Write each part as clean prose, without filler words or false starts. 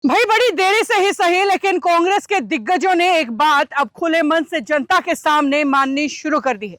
भाई बड़ी देरी से ही सही, लेकिन कांग्रेस के दिग्गजों ने एक बात अब खुले मन से जनता के सामने माननी शुरू कर दी है।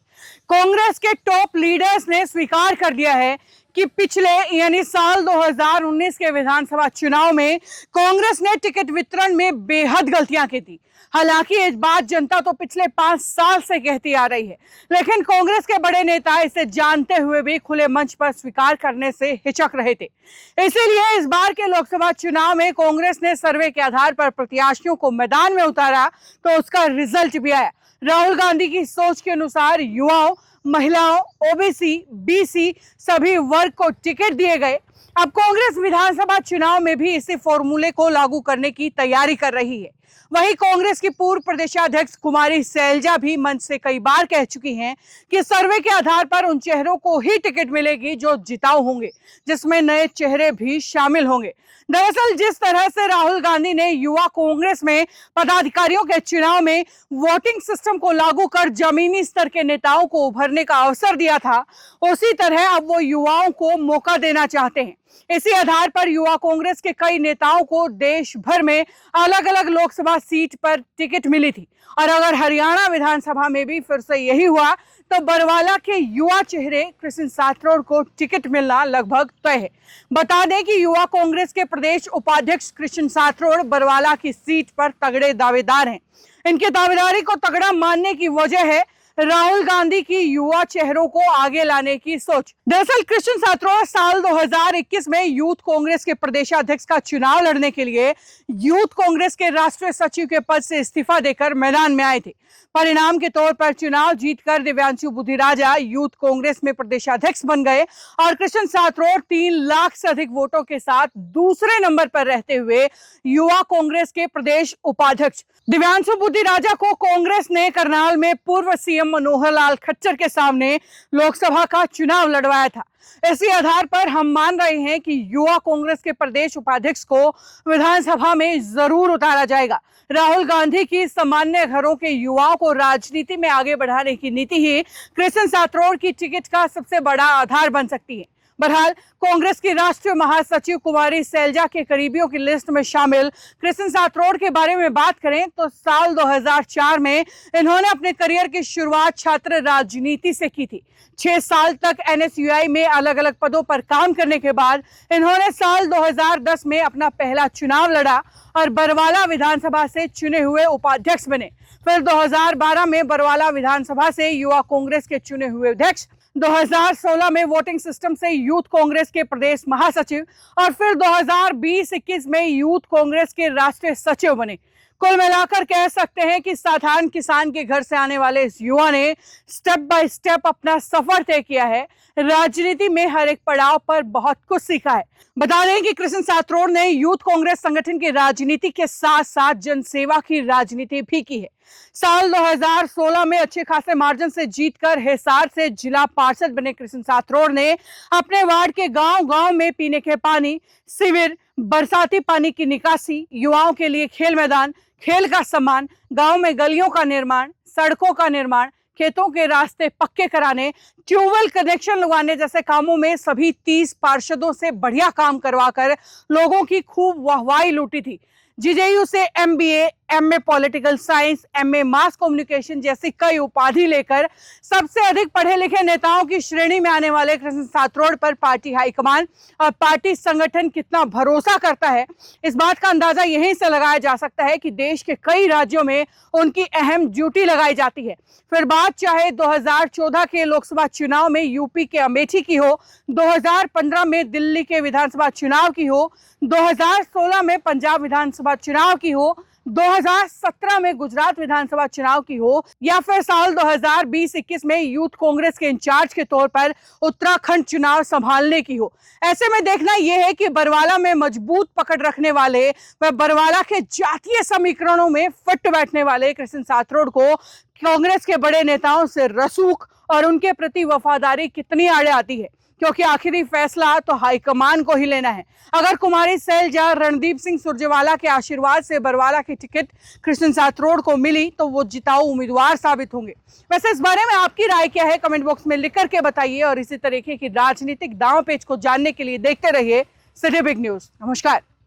कांग्रेस के टॉप लीडर्स ने स्वीकार कर दिया है कि पिछले यानी साल 2019 के विधानसभा चुनाव में कांग्रेस ने टिकट वितरण में बेहद गलतियां की थी। हालांकि इस बात जनता तो पिछले 5 साल से कहती आ रही है, लेकिन कांग्रेस के बड़े नेता इसे जानते हुए भी खुले मंच पर स्वीकार करने से हिचक रहे थे। इसीलिए इस बार के लोकसभा चुनाव में कांग्रेस ने सर्वे के आधार पर प्रत्याशियों को मैदान में उतारा तो उसका रिजल्ट भी आया। राहुल गांधी की सोच के अनुसार युवाओं, महिलाओं, ओबीसी, बीसी सभी वर्ग को टिकट दिए गए। अब कांग्रेस विधानसभा चुनाव में भी इसी फॉर्मूले को लागू करने की तैयारी कर रही है। वहीं कांग्रेस की पूर्व प्रदेशाध्यक्ष कुमारी सैलजा भी मंच से कई बार कह चुकी हैं कि सर्वे के आधार पर उन चेहरों को ही टिकट मिलेगी जो जिताऊ होंगे, जिसमें नए चेहरे भी शामिल होंगे। दरअसल जिस तरह से राहुल गांधी ने युवा कांग्रेस में पदाधिकारियों के चुनाव में वोटिंग सिस्टम को लागू कर जमीनी स्तर के नेताओं को उभरने का अवसर दिया था, उसी तरह अब वो युवाओं को मौका देना चाहते हैं। इसी आधार पर युवा कांग्रेस के कई नेताओं को देश भर में अलग अलग लोकसभा सीट पर टिकट मिली थी, और अगर हरियाणा विधानसभा में भी फिर से यही हुआ तो बरवाला के युवा चेहरे कृष्ण साथरोड को टिकट मिलना लगभग तय है। बता दें कि युवा कांग्रेस के प्रदेश उपाध्यक्ष कृष्ण साथरोड बरवाला की सीट पर तगड़े दावेदार हैं। इनके दावेदारी को तगड़ा मानने की वजह है राहुल गांधी की युवा चेहरों को आगे लाने की सोच। दरअसल कृष्ण साथरोड साल 2021 में यूथ कांग्रेस के प्रदेशाध्यक्ष का चुनाव लड़ने के लिए यूथ कांग्रेस के राष्ट्रीय सचिव के पद से इस्तीफा देकर मैदान में आए थे। परिणाम के तौर पर चुनाव जीतकर दिव्यांशु बुद्धिराजा यूथ कांग्रेस में प्रदेशाध्यक्ष बन गए और कृष्ण साथरोड 3 लाख से अधिक वोटों के साथ दूसरे नंबर पर रहते हुए युवा कांग्रेस के प्रदेश उपाध्यक्ष। दिव्यांशु बुद्धिराजा को कांग्रेस ने करनाल में पूर्व सीएम मनोहर लाल खट्टर के सामने लोकसभा का चुनाव लड़वाया था। इसी आधार पर हम मान रहे हैं कि युवा कांग्रेस के प्रदेश उपाध्यक्ष को विधानसभा में जरूर उतारा जाएगा। राहुल गांधी की सामान्य घरों के युवाओं को राजनीति में आगे बढ़ाने की नीति ही कृष्ण साथरोड की टिकट का सबसे बड़ा आधार बन सकती है। बहरहाल कांग्रेस की राष्ट्रीय महासचिव कुमारी सैलजा के करीबियों की लिस्ट में शामिल कृष्ण साथरोड के बारे में बात करें तो साल 2004 में इन्होंने अपने करियर की शुरुआत छात्र राजनीति से की थी। 6 साल तक एनएसयूआई में अलग अलग पदों पर काम करने के बाद इन्होंने साल 2010 में अपना पहला चुनाव लड़ा और बरवाला विधानसभा से चुने हुए उपाध्यक्ष बने। फिर 2012 में बरवाला विधानसभा से युवा कांग्रेस के चुने हुए अध्यक्ष, 2016 में वोटिंग सिस्टम से यूथ कांग्रेस के प्रदेश महासचिव और फिर 2020-21 में यूथ कांग्रेस के राष्ट्रीय सचिव बने। कुल मिलाकर कह सकते हैं कि साधारण किसान के घर से आने वाले इस युवा ने स्टेप बाय स्टेप अपना सफर तय किया है। राजनीति में हर एक पड़ाव पर बहुत कुछ सीखा है। बता दें कि कृष्ण साथरोड ने यूथ कांग्रेस संगठन की राजनीति के साथ साथ जनसेवा की राजनीति भी की है। साल 2016 में अच्छे खासे मार्जिन से जीतकर हिसार से जिला पार्षद बने कृष्ण साथरोड ने अपने वार्ड के गांव-गांव में पीने के पानी, शिविर, बरसाती पानी की निकासी, युवाओं के लिए खेल मैदान, खेल का सामान, गांव में गलियों का निर्माण, सड़कों का निर्माण, खेतों के रास्ते पक्के कराने, ट्यूबवेल कनेक्शन लगवाने जैसे कामों में सभी 30 पार्षदों से बढ़िया काम करवाकर लोगों की खूब वाहवाही लूटी थी। जीजेयू से MBA, MA political science, MA mass communication जैसी कई उपाधि लेकर सबसे अधिक पढ़े लिखे नेताओं की श्रेणी में आने वाले कृष्ण साथरोड पर पार्टी हाईकमान और पार्टी संगठन कितना भरोसा करता है, इस बात का अंदाजा यहीं से लगाया जा सकता है कि देश के कई राज्यों में उनकी अहम ड्यूटी लगाई जाती है। फिर बात चाहे 2014 के लोकसभा चुनाव में यूपी के अमेठी की हो, 2015 में दिल्ली के विधानसभा चुनाव की हो, 2016 में पंजाब विधानसभा चुनाव की हो, 2017 में गुजरात विधानसभा चुनाव की हो, या फिर साल 2020-21 में यूथ कांग्रेस के इंचार्ज के तौर पर उत्तराखंड चुनाव संभालने की हो। ऐसे में देखना यह है कि बरवाला में मजबूत पकड़ रखने वाले व बरवाला के जातीय समीकरणों में फिट बैठने वाले कृष्ण साथरोड को कांग्रेस के बड़े नेताओं से रसूख और उनके प्रति वफादारी कितनी आड़े आती है, क्योंकि आखिरी फैसला तो हाईकमान को ही लेना है। अगर कुमारी सैलजा रणदीप सिंह सुरजेवाला के आशीर्वाद से बरवाला की टिकट कृष्ण साथरोड को मिली तो वो जिताऊ उम्मीदवार साबित होंगे। वैसे इस बारे में आपकी राय क्या है, कमेंट बॉक्स में लिख करके बताइए और इसी तरीके की राजनीतिक दांव पेच को जानने के लिए देखते रहिए सिटी बिग न्यूज। नमस्कार।